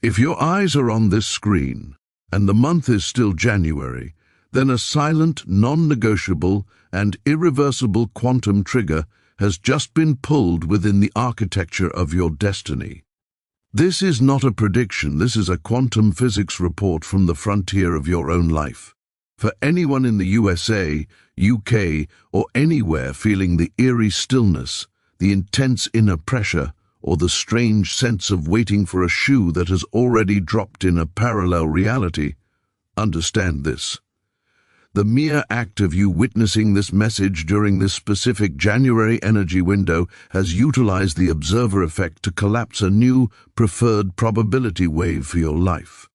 If your eyes are on this screen, and the month is still January, then a silent, non-negotiable, and irreversible quantum trigger has just been pulled within the architecture of your destiny. This is not a prediction, this is a quantum physics report from the frontier of your own life. For anyone in the USA, UK, or anywhere feeling the eerie stillness, the intense inner pressure, or the strange sense of waiting for a shoe that has already dropped in a parallel reality, understand this. The mere act of you witnessing this message during this specific January energy window has utilized the observer effect to collapse a new, preferred probability wave for your life.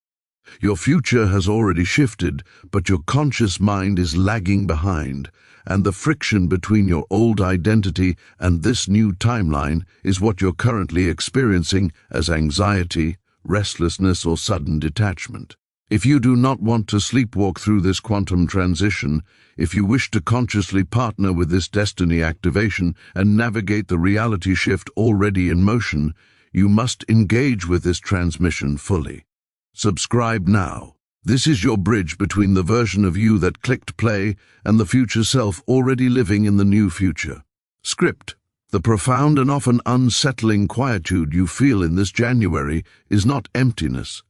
Your future has already shifted, but your conscious mind is lagging behind, and the friction between your old identity and this new timeline is what you're currently experiencing as anxiety, restlessness, or sudden detachment. If you do not want to sleepwalk through this quantum transition, if you wish to consciously partner with this destiny activation and navigate the reality shift already in motion, you must engage with this transmission fully. Subscribe now. This is your bridge between the version of you that clicked play and the future self already living in the new future. Script. The profound and often unsettling quietude you feel in this January is not emptiness,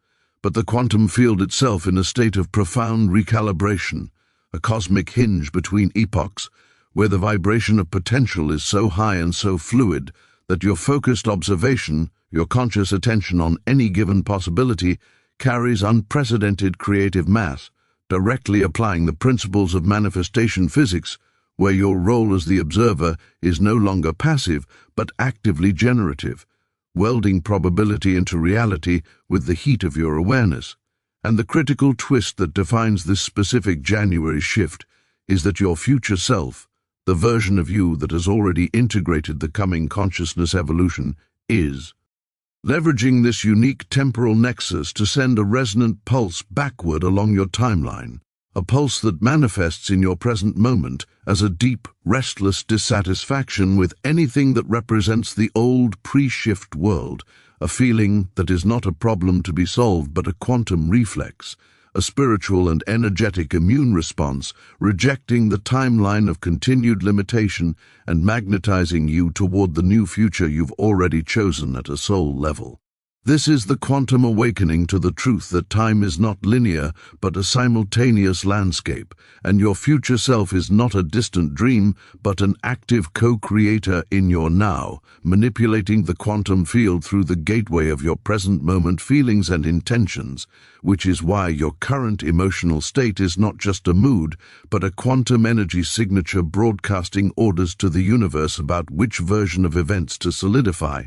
but the quantum field itself in a state of profound recalibration, a cosmic hinge between epochs, where the vibration of potential is so high and so fluid that your focused observation, your conscious attention on any given possibility, carries unprecedented creative mass, directly applying the principles of manifestation physics, where your role as the observer is no longer passive but actively generative, welding probability into reality with the heat of your awareness. And the critical twist that defines this specific January shift is that your future self, the version of you that has already integrated the coming consciousness evolution, is leveraging this unique temporal nexus to send a resonant pulse backward along your timeline, a pulse that manifests in your present moment as a deep, restless dissatisfaction with anything that represents the old pre-shift world, a feeling that is not a problem to be solved but a quantum reflex, a spiritual and energetic immune response, rejecting the timeline of continued limitation and magnetizing you toward the new future you've already chosen at a soul level. This is the quantum awakening to the truth that time is not linear but a simultaneous landscape, and your future self is not a distant dream but an active co-creator in your now, manipulating the quantum field through the gateway of your present moment feelings and intentions, which is why your current emotional state is not just a mood but a quantum energy signature broadcasting orders to the universe about which version of events to solidify,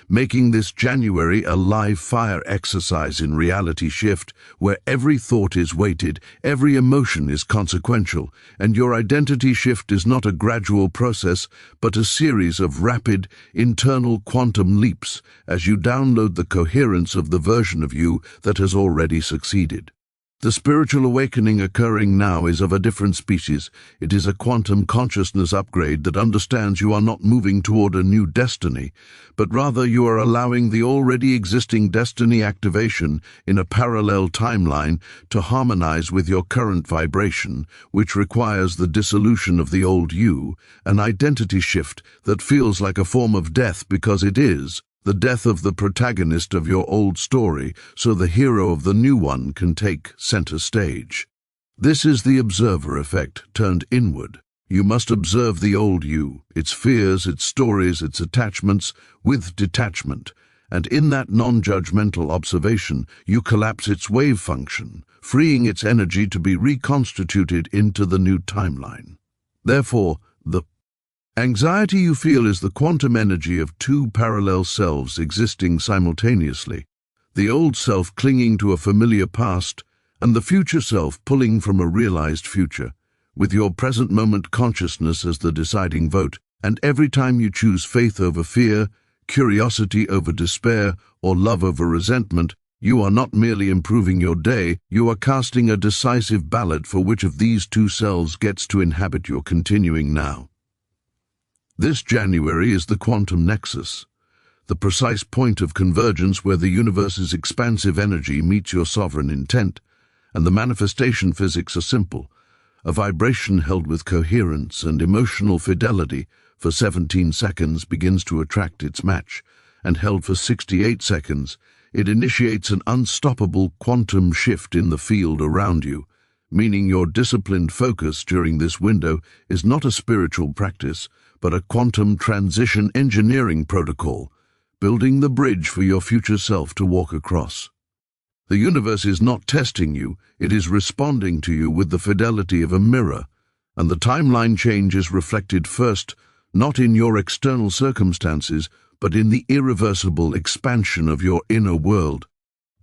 making this January a live fire exercise in reality shift, where every thought is weighted, every emotion is consequential, and your identity shift is not a gradual process, but a series of rapid, internal quantum leaps as you download the coherence of the version of you that has already succeeded. The spiritual awakening occurring now is of a different species. It is a quantum consciousness upgrade that understands you are not moving toward a new destiny, but rather you are allowing the already existing destiny activation in a parallel timeline to harmonize with your current vibration, which requires the dissolution of the old you, an identity shift that feels like a form of death because it is the death of the protagonist of your old story, so the hero of the new one can take center stage. This is the observer effect turned inward. You must observe the old you, its fears, its stories, its attachments, with detachment, and in that non-judgmental observation you collapse its wave function, freeing its energy to be reconstituted into the new timeline. Therefore, the anxiety you feel is the quantum energy of two parallel selves existing simultaneously, the old self clinging to a familiar past and the future self pulling from a realized future, with your present moment consciousness as the deciding vote, and every time you choose faith over fear, curiosity over despair, or love over resentment, you are not merely improving your day, you are casting a decisive ballot for which of these two selves gets to inhabit your continuing now. This January is the quantum nexus, the precise point of convergence where the universe's expansive energy meets your sovereign intent, and the manifestation physics are simple. A vibration held with coherence and emotional fidelity for 17 seconds begins to attract its match, and held for 68 seconds, it initiates an unstoppable quantum shift in the field around you, meaning your disciplined focus during this window is not a spiritual practice, but a quantum transition engineering protocol, building the bridge for your future self to walk across. The universe is not testing you, it is responding to you with the fidelity of a mirror, and the timeline change is reflected first, not in your external circumstances, but in the irreversible expansion of your inner world.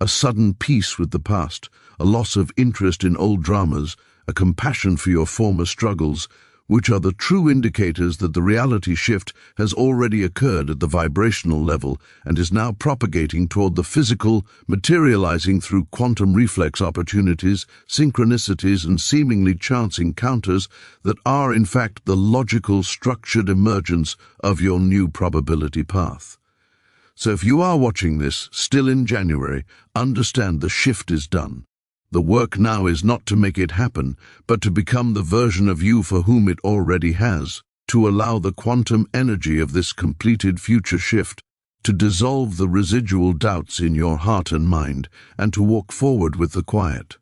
A sudden peace with the past, a loss of interest in old dramas, a compassion for your former struggles, which are the true indicators that the reality shift has already occurred at the vibrational level and is now propagating toward the physical, materializing through quantum reflex opportunities, synchronicities, and seemingly chance encounters that are, in fact, the logical, structured emergence of your new probability path. So if you are watching this, still in January, understand the shift is done. The work now is not to make it happen, but to become the version of you for whom it already has, to allow the quantum energy of this completed future shift to dissolve the residual doubts in your heart and mind, and to walk forward with the quiet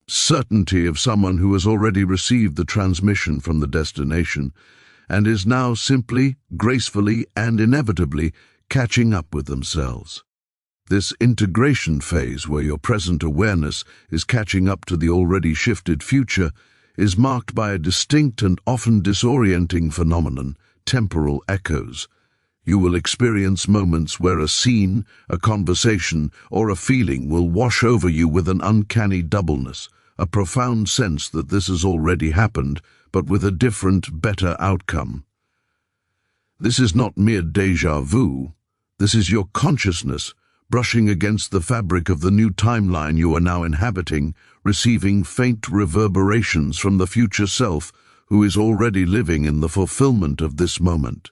certainty of someone who has already received the transmission from the destination, and is now simply, gracefully, and inevitably catching up with themselves. This integration phase, where your present awareness is catching up to the already shifted future, is marked by a distinct and often disorienting phenomenon, temporal echoes. You will experience moments where a scene, a conversation, or a feeling will wash over you with an uncanny doubleness, a profound sense that this has already happened, but with a different, better outcome. This is not mere déjà vu. This is your consciousness brushing against the fabric of the new timeline you are now inhabiting, receiving faint reverberations from the future self who is already living in the fulfillment of this moment.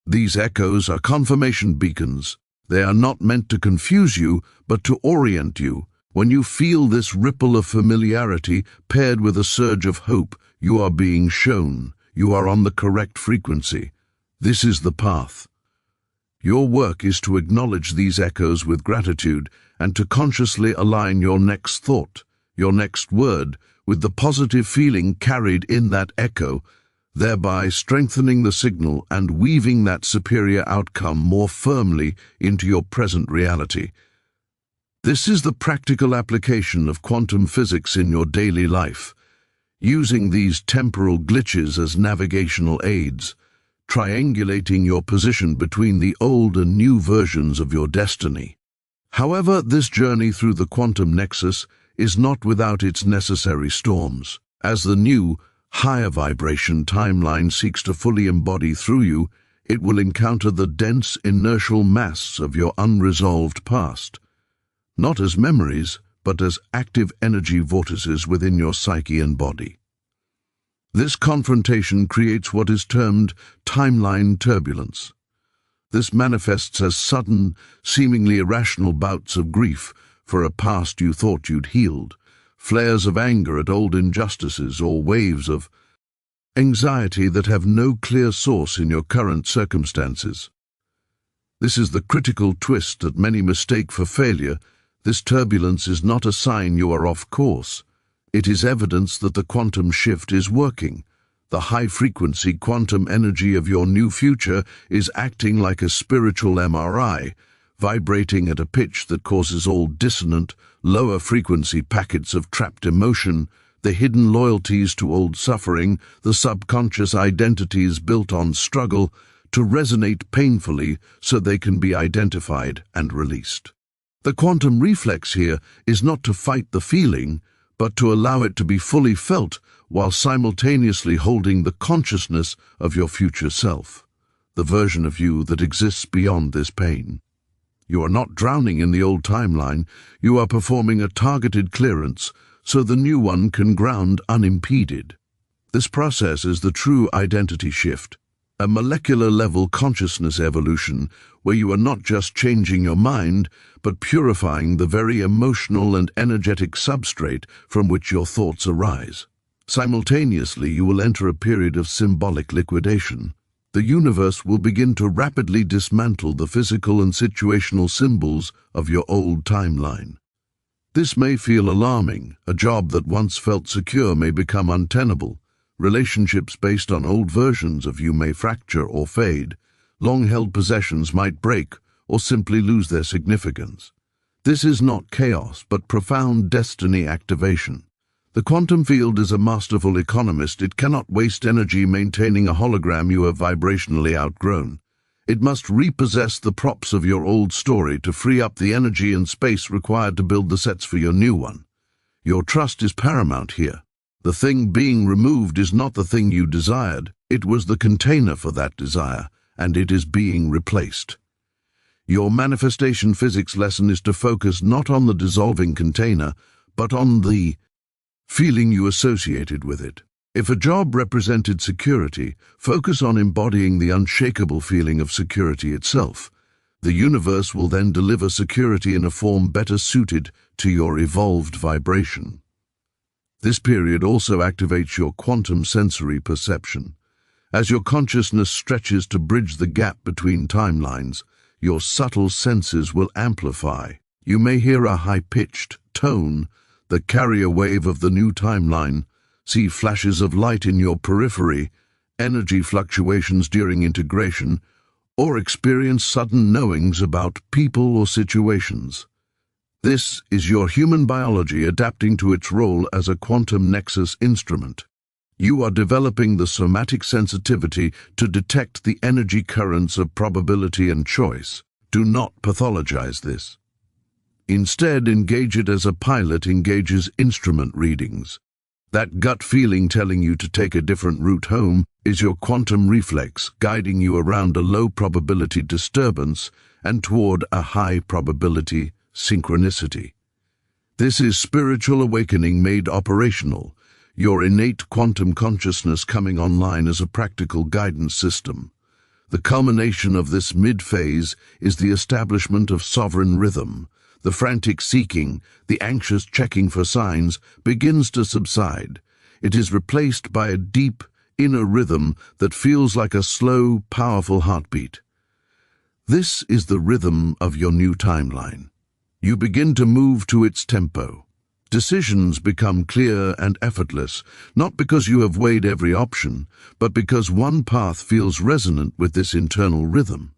These echoes are confirmation beacons. They are not meant to confuse you, but to orient you. When you feel this ripple of familiarity paired with a surge of hope, you are being shown you are on the correct frequency. This is the path. Your work is to acknowledge these echoes with gratitude and to consciously align your next thought, your next word, with the positive feeling carried in that echo, thereby strengthening the signal and weaving that superior outcome more firmly into your present reality. This is the practical application of quantum physics in your daily life, using these temporal glitches as navigational aids, triangulating your position between the old and new versions of your destiny. However, this journey through the quantum nexus is not without its necessary storms. As the new, higher vibration timeline seeks to fully embody through you, it will encounter the dense, inertial mass of your unresolved past, not as memories, but as active energy vortices within your psyche and body. This confrontation creates what is termed timeline turbulence. This manifests as sudden, seemingly irrational bouts of grief for a past you thought you'd healed, flares of anger at old injustices, or waves of anxiety that have no clear source in your current circumstances. This is the critical twist that many mistake for failure. This turbulence is not a sign you are off course. It is evidence that the quantum shift is working. The high-frequency quantum energy of your new future is acting like a spiritual MRI, vibrating at a pitch that causes all dissonant, lower-frequency packets of trapped emotion, the hidden loyalties to old suffering, the subconscious identities built on struggle, to resonate painfully so they can be identified and released. The quantum reflex here is not to fight the feeling, but to allow it to be fully felt while simultaneously holding the consciousness of your future self, the version of you that exists beyond this pain. You are not drowning in the old timeline, you are performing a targeted clearance so the new one can ground unimpeded. This process is the true identity shift. a molecular-level consciousness evolution where you are not just changing your mind, but purifying the very emotional and energetic substrate from which your thoughts arise. Simultaneously, you will enter a period of symbolic liquidation. The universe will begin to rapidly dismantle the physical and situational symbols of your old timeline. This may feel alarming. A job that once felt secure may become untenable. Relationships based on old versions of you may fracture or fade. Long-held possessions might break or simply lose their significance. This is not chaos, but profound destiny activation. The quantum field is a masterful economist. It cannot waste energy maintaining a hologram you have vibrationally outgrown. It must repossess the props of your old story to free up the energy and space required to build the sets for your new one. Your trust is paramount here. The thing being removed is not the thing you desired. It was the container for that desire, and it is being replaced. Your manifestation physics lesson is to focus not on the dissolving container, but on the feeling you associated with it. If a job represented security, focus on embodying the unshakable feeling of security itself. The universe will then deliver security in a form better suited to your evolved vibration. This period also activates your quantum sensory perception. As your consciousness stretches to bridge the gap between timelines, your subtle senses will amplify. You may hear a high-pitched tone that carry a wave of the new timeline, see flashes of light in your periphery, energy fluctuations during integration, or experience sudden knowings about people or situations. This is your human biology adapting to its role as a quantum nexus instrument. You are developing the somatic sensitivity to detect the energy currents of probability and choice. Do not pathologize this. Instead, engage it as a pilot engages instrument readings. That gut feeling telling you to take a different route home is your quantum reflex guiding you around a low probability disturbance and toward a high probability synchronicity. This is spiritual awakening made operational, your innate quantum consciousness coming online as a practical guidance system. The culmination of this mid-phase is the establishment of sovereign rhythm. The frantic seeking, the anxious checking for signs begins to subside. It is replaced by a deep, inner rhythm that feels like a slow, powerful heartbeat. This is the rhythm of your new timeline. You begin to move to its tempo. Decisions become clear and effortless, not because you have weighed every option, but because one path feels resonant with this internal rhythm.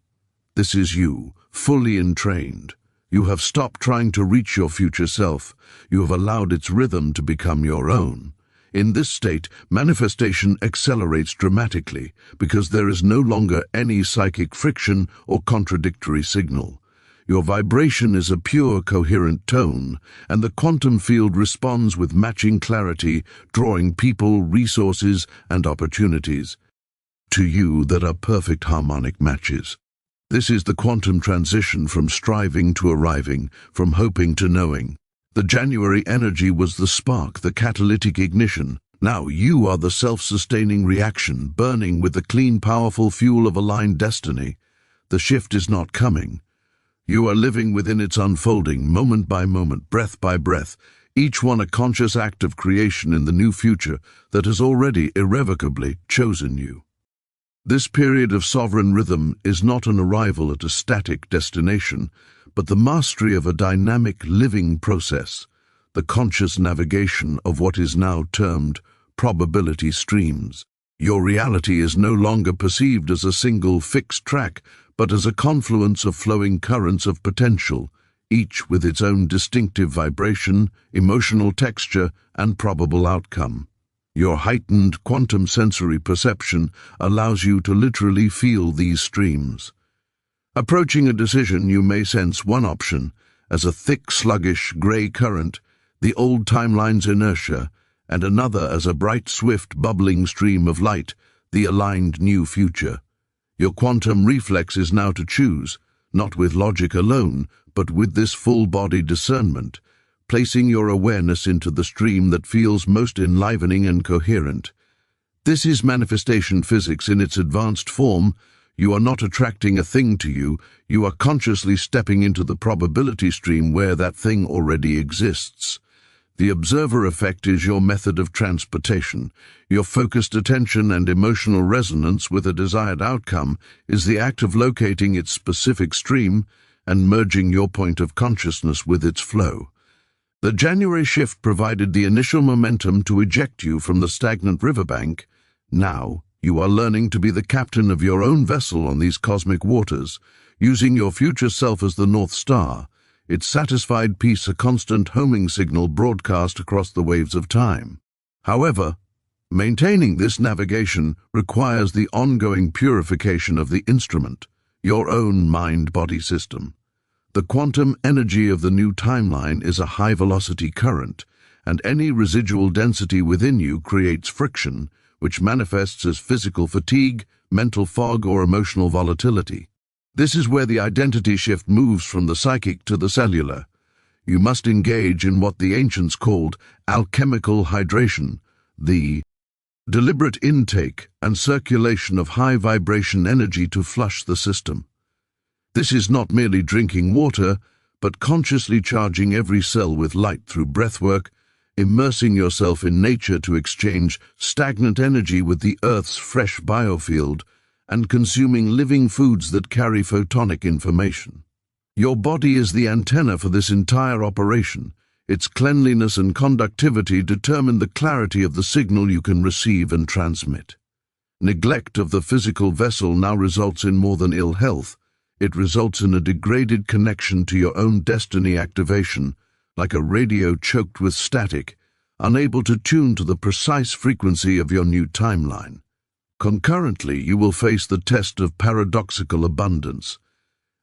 This is you, fully entrained. You have stopped trying to reach your future self. You have allowed its rhythm to become your own. In this state, manifestation accelerates dramatically because there is no longer any psychic friction or contradictory signal. Your vibration is a pure, coherent tone, and the quantum field responds with matching clarity, drawing people, resources, and opportunities to you that are perfect harmonic matches. This is the quantum transition from striving to arriving, from hoping to knowing. The January energy was the spark, the catalytic ignition. Now you are the self-sustaining reaction, burning with the clean, powerful fuel of aligned destiny. The shift is not coming. You are living within its unfolding, moment by moment, breath by breath, each one a conscious act of creation in the new future that has already irrevocably chosen you. This period of sovereign rhythm is not an arrival at a static destination, but the mastery of a dynamic living process, the conscious navigation of what is now termed probability streams. Your reality is no longer perceived as a single fixed track, but as a confluence of flowing currents of potential, each with its own distinctive vibration, emotional texture, and probable outcome. Your heightened quantum sensory perception allows you to literally feel these streams. Approaching a decision, you may sense one option as a thick, sluggish, grey current, the old timeline's inertia, and another as a bright, swift, bubbling stream of light, the aligned new future. Your quantum reflex is now to choose, not with logic alone, but with this full-body discernment, placing your awareness into the stream that feels most enlivening and coherent. This is manifestation physics in its advanced form. You are not attracting a thing to you, you are consciously stepping into the probability stream where that thing already exists. The observer effect is your method of transportation. Your focused attention and emotional resonance with a desired outcome is the act of locating its specific stream and merging your point of consciousness with its flow. The January shift provided the initial momentum to eject you from the stagnant riverbank. Now, you are learning to be the captain of your own vessel on these cosmic waters, using your future self as the North Star, its satisfied peace a constant homing signal broadcast across the waves of time. However, maintaining this navigation requires the ongoing purification of the instrument, your own mind-body system. The quantum energy of the new timeline is a high-velocity current, and any residual density within you creates friction, which manifests as physical fatigue, mental fog, or emotional volatility. This is where the identity shift moves from the psychic to the cellular. You must engage in what the ancients called alchemical hydration, the deliberate intake and circulation of high-vibration energy to flush the system. This is not merely drinking water, but consciously charging every cell with light through breathwork, immersing yourself in nature to exchange stagnant energy with the Earth's fresh biofield, and consuming living foods that carry photonic information. Your body is the antenna for this entire operation. Its cleanliness and conductivity determine the clarity of the signal you can receive and transmit. Neglect of the physical vessel now results in more than ill health. It results in a degraded connection to your own destiny activation, like a radio choked with static, unable to tune to the precise frequency of your new timeline. Concurrently, you will face the test of paradoxical abundance.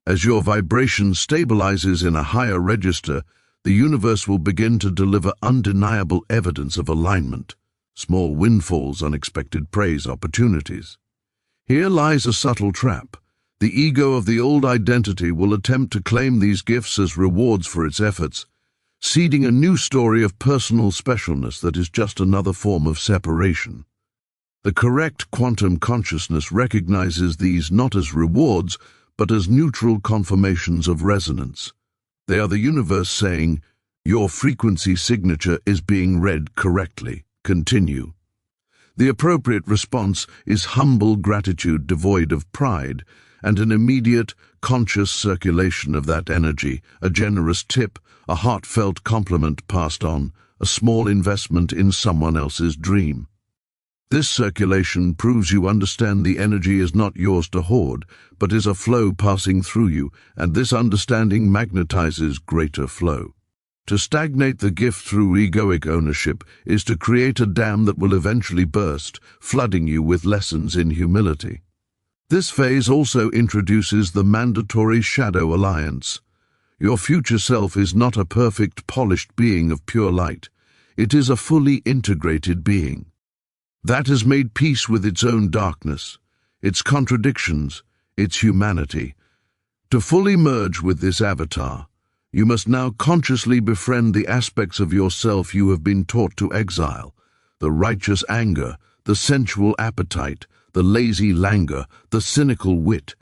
As your vibration stabilizes in a higher register, the universe will begin to deliver undeniable evidence of alignment, small windfalls, unexpected praise, opportunities. Here lies a subtle trap. The ego of the old identity will attempt to claim these gifts as rewards for its efforts, seeding a new story of personal specialness that is just another form of separation. The correct quantum consciousness recognizes these not as rewards, but as neutral confirmations of resonance. They are the universe saying, "Your frequency signature is being read correctly. Continue." The appropriate response is humble gratitude devoid of pride, and an immediate, conscious circulation of that energy, a generous tip, a heartfelt compliment passed on, a small investment in someone else's dream. This circulation proves you understand the energy is not yours to hoard, but is a flow passing through you, and this understanding magnetizes greater flow. To stagnate the gift through egoic ownership is to create a dam that will eventually burst, flooding you with lessons in humility. This phase also introduces the mandatory shadow alliance. Your future self is not a perfect, polished being of pure light. It is a fully integrated being that has made peace with its own darkness, its contradictions, its humanity. To fully merge with this avatar, you must now consciously befriend the aspects of yourself you have been taught to exile: the righteous anger, the sensual appetite, the lazy languor, the cynical wit.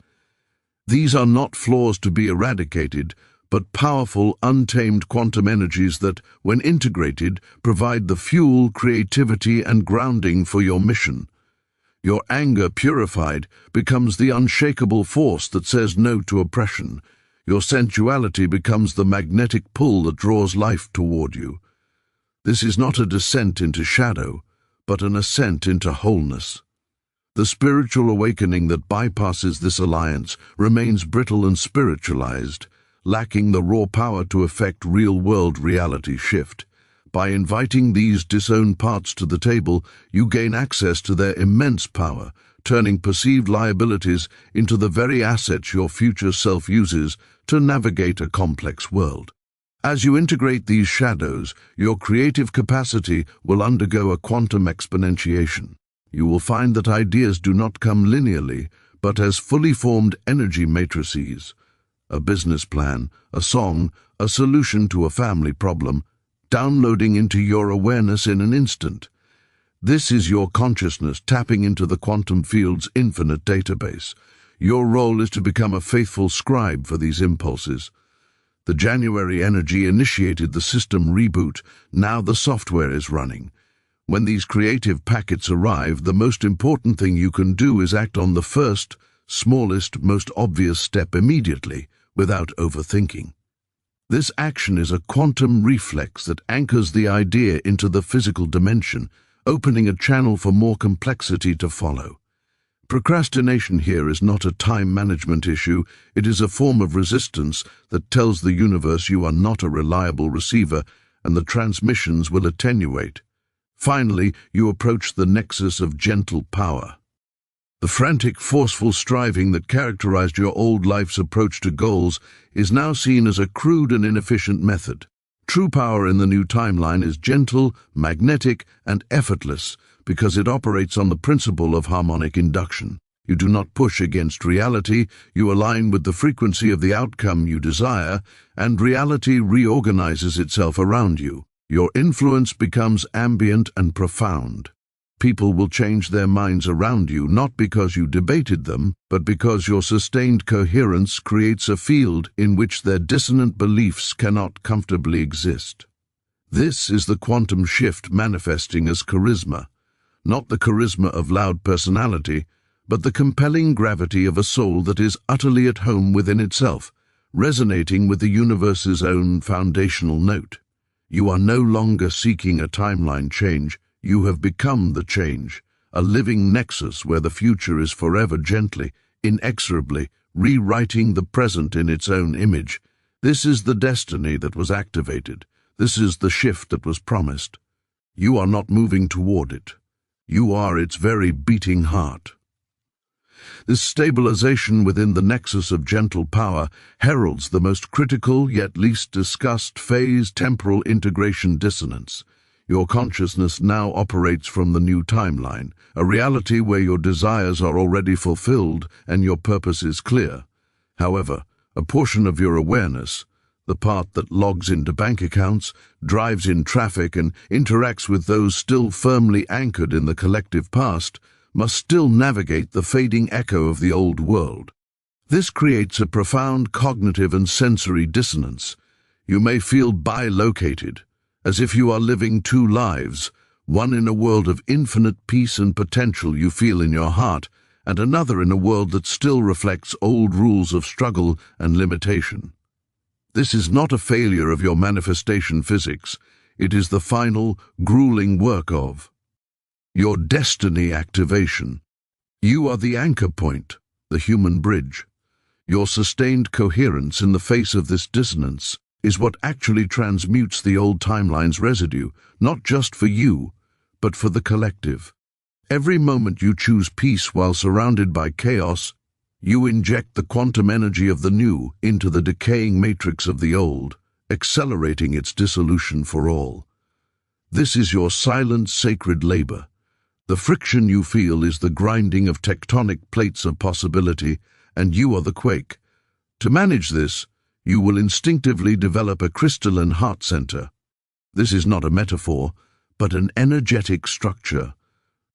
These are not flaws to be eradicated, but powerful, untamed quantum energies that, when integrated, provide the fuel, creativity, and grounding for your mission. Your anger, purified, becomes the unshakable force that says no to oppression. Your sensuality becomes the magnetic pull that draws life toward you. This is not a descent into shadow, but an ascent into wholeness. The spiritual awakening that bypasses this alliance remains brittle and spiritualized, lacking the raw power to effect real-world reality shift. By inviting these disowned parts to the table, you gain access to their immense power, turning perceived liabilities into the very assets your future self uses to navigate a complex world. As you integrate these shadows, your creative capacity will undergo a quantum exponentiation. You will find that ideas do not come linearly, but as fully formed energy matrices. A business plan, a song, a solution to a family problem, downloading into your awareness in an instant. This is your consciousness tapping into the quantum field's infinite database. Your role is to become a faithful scribe for these impulses. The January energy initiated the system reboot. Now the software is running. When these creative packets arrive, the most important thing you can do is act on the first, smallest, most obvious step immediately, without overthinking. This action is a quantum reflex that anchors the idea into the physical dimension, opening a channel for more complexity to follow. Procrastination here is not a time management issue, it is a form of resistance that tells the universe you are not a reliable receiver and the transmissions will attenuate. Finally, you approach the nexus of gentle power. The frantic, forceful striving that characterized your old life's approach to goals is now seen as a crude and inefficient method. True power in the new timeline is gentle, magnetic, and effortless because it operates on the principle of harmonic induction. You do not push against reality, you align with the frequency of the outcome you desire, and reality reorganizes itself around you. Your influence becomes ambient and profound. People will change their minds around you not because you debated them, but because your sustained coherence creates a field in which their dissonant beliefs cannot comfortably exist. This is the quantum shift manifesting as charisma, not the charisma of loud personality, but the compelling gravity of a soul that is utterly at home within itself, resonating with the universe's own foundational note. You are no longer seeking a timeline change, you have become the change, a living nexus where the future is forever gently, inexorably, rewriting the present in its own image. This is the destiny that was activated. This is the shift that was promised. You are not moving toward it. You are its very beating heart. This stabilization within the nexus of gentle power heralds the most critical yet least discussed phase, temporal integration dissonance. Your consciousness now operates from the new timeline, a reality where your desires are already fulfilled and your purpose is clear. However, a portion of your awareness, the part that logs into bank accounts, drives in traffic and interacts with those still firmly anchored in the collective past, must still navigate the fading echo of the old world. This creates a profound cognitive and sensory dissonance. You may feel bilocated, as if you are living two lives, one in a world of infinite peace and potential you feel in your heart, and another in a world that still reflects old rules of struggle and limitation. This is not a failure of your manifestation physics. It is the final, grueling work of your destiny activation. You are the anchor point, the human bridge. Your sustained coherence in the face of this dissonance is what actually transmutes the old timeline's residue, not just for you, but for the collective. Every moment you choose peace while surrounded by chaos, you inject the quantum energy of the new into the decaying matrix of the old, accelerating its dissolution for all. This is your silent, sacred labor. The friction you feel is the grinding of tectonic plates of possibility, and you are the quake. To manage this, you will instinctively develop a crystalline heart center. This is not a metaphor, but an energetic structure.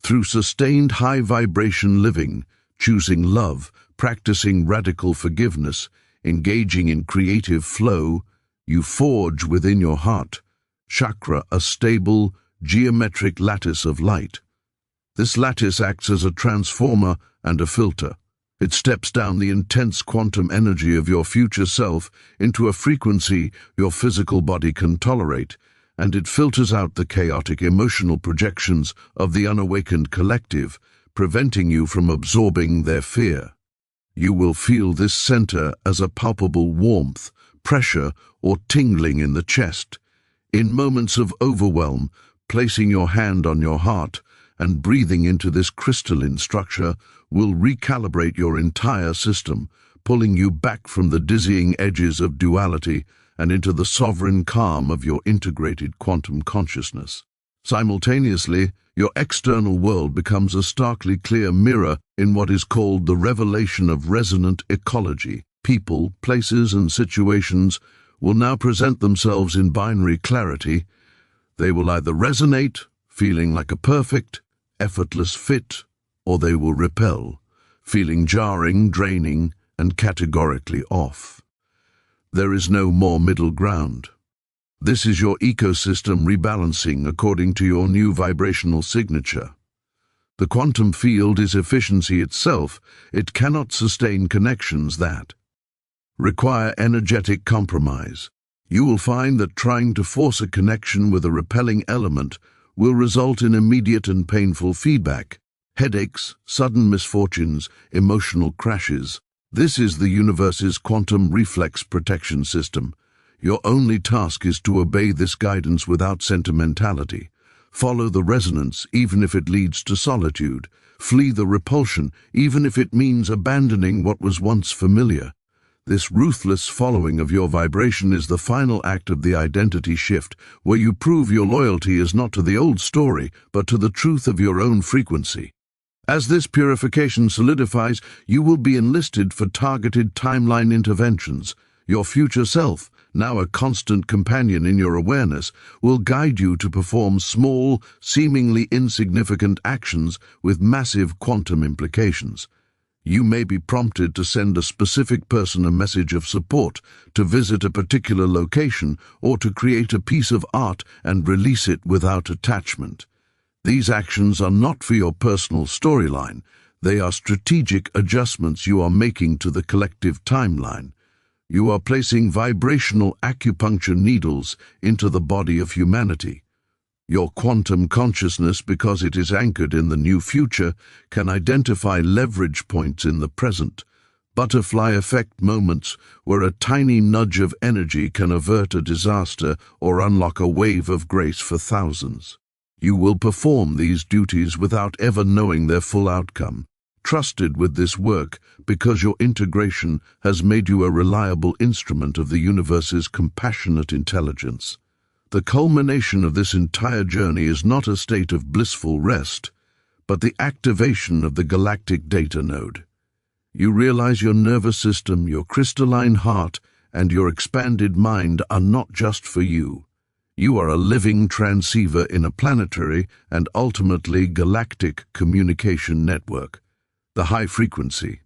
Through sustained high-vibration living, choosing love, practicing radical forgiveness, engaging in creative flow, you forge within your heart chakra a stable, geometric lattice of light. This lattice acts as a transformer and a filter. It steps down the intense quantum energy of your future self into a frequency your physical body can tolerate, and it filters out the chaotic emotional projections of the unawakened collective, preventing you from absorbing their fear. You will feel this center as a palpable warmth, pressure, or tingling in the chest. In moments of overwhelm, placing your hand on your heart and breathing into this crystalline structure will recalibrate your entire system, pulling you back from the dizzying edges of duality and into the sovereign calm of your integrated quantum consciousness. Simultaneously, your external world becomes a starkly clear mirror in what is called the revelation of resonant ecology. People, places, and situations will now present themselves in binary clarity. They will either resonate, feeling like a perfect, effortless fit, or they will repel, feeling jarring, draining, and categorically off. There is no more middle ground. This is your ecosystem rebalancing according to your new vibrational signature. The quantum field is efficiency itself. It cannot sustain connections that require energetic compromise. You will find that trying to force a connection with a repelling element will result in immediate and painful feedback, headaches, sudden misfortunes, emotional crashes. This is the universe's quantum reflex protection system. Your only task is to obey this guidance without sentimentality. Follow the resonance, even if it leads to solitude. Flee the repulsion, even if it means abandoning what was once familiar. This ruthless following of your vibration is the final act of the identity shift, where you prove your loyalty is not to the old story, but to the truth of your own frequency. As this purification solidifies, you will be enlisted for targeted timeline interventions. Your future self, now a constant companion in your awareness, will guide you to perform small, seemingly insignificant actions with massive quantum implications. You may be prompted to send a specific person a message of support, to visit a particular location, or to create a piece of art and release it without attachment. These actions are not for your personal storyline. They are strategic adjustments you are making to the collective timeline. You are placing vibrational acupuncture needles into the body of humanity. Your quantum consciousness, because it is anchored in the new future, can identify leverage points in the present, butterfly effect moments where a tiny nudge of energy can avert a disaster or unlock a wave of grace for thousands. You will perform these duties without ever knowing their full outcome, trusted with this work because your integration has made you a reliable instrument of the universe's compassionate intelligence. The culmination of this entire journey is not a state of blissful rest, but the activation of the galactic data node. You realize your nervous system, your crystalline heart, and your expanded mind are not just for you. You are a living transceiver in a planetary and ultimately galactic communication network. The high-frequency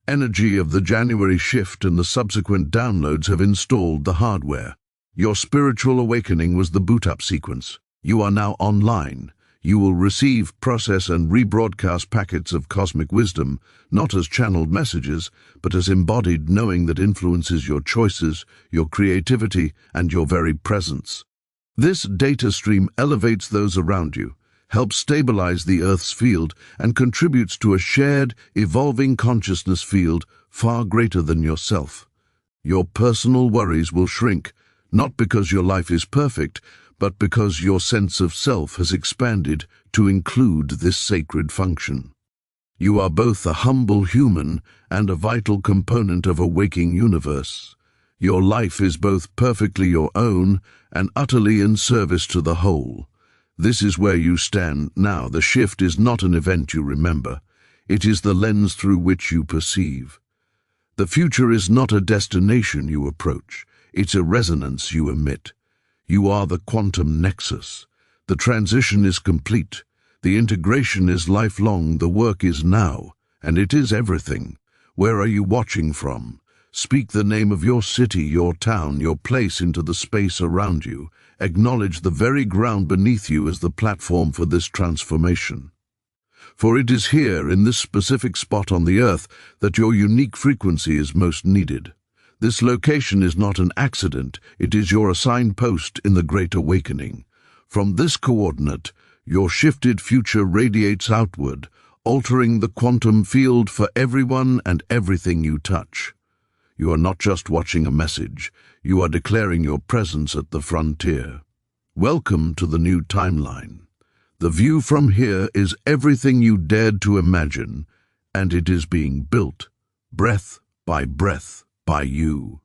energy of the January shift and the subsequent downloads have installed the hardware. Your spiritual awakening was the boot-up sequence. You are now online. You will receive, process, and rebroadcast packets of cosmic wisdom, not as channeled messages, but as embodied knowing that influences your choices, your creativity, and your very presence. This data stream elevates those around you, helps stabilize the Earth's field, and contributes to a shared, evolving consciousness field far greater than yourself. Your personal worries will shrink, not because your life is perfect, but because your sense of self has expanded to include this sacred function. You are both a humble human and a vital component of a waking universe. Your life is both perfectly your own and utterly in service to the whole. This is where you stand now. The shift is not an event you remember. It is the lens through which you perceive. The future is not a destination you approach. It's a resonance you emit. You are the quantum nexus. The transition is complete. The integration is lifelong. The work is now, and it is everything. Where are you watching from? Speak the name of your city, your town, your place into the space around you. Acknowledge the very ground beneath you as the platform for this transformation. For it is here, in this specific spot on the Earth, that your unique frequency is most needed. This location is not an accident, it is your assigned post in the Great Awakening. From this coordinate, your shifted future radiates outward, altering the quantum field for everyone and everything you touch. You are not just watching a message, you are declaring your presence at the frontier. Welcome to the new timeline. The view from here is everything you dared to imagine, and it is being built, breath by you.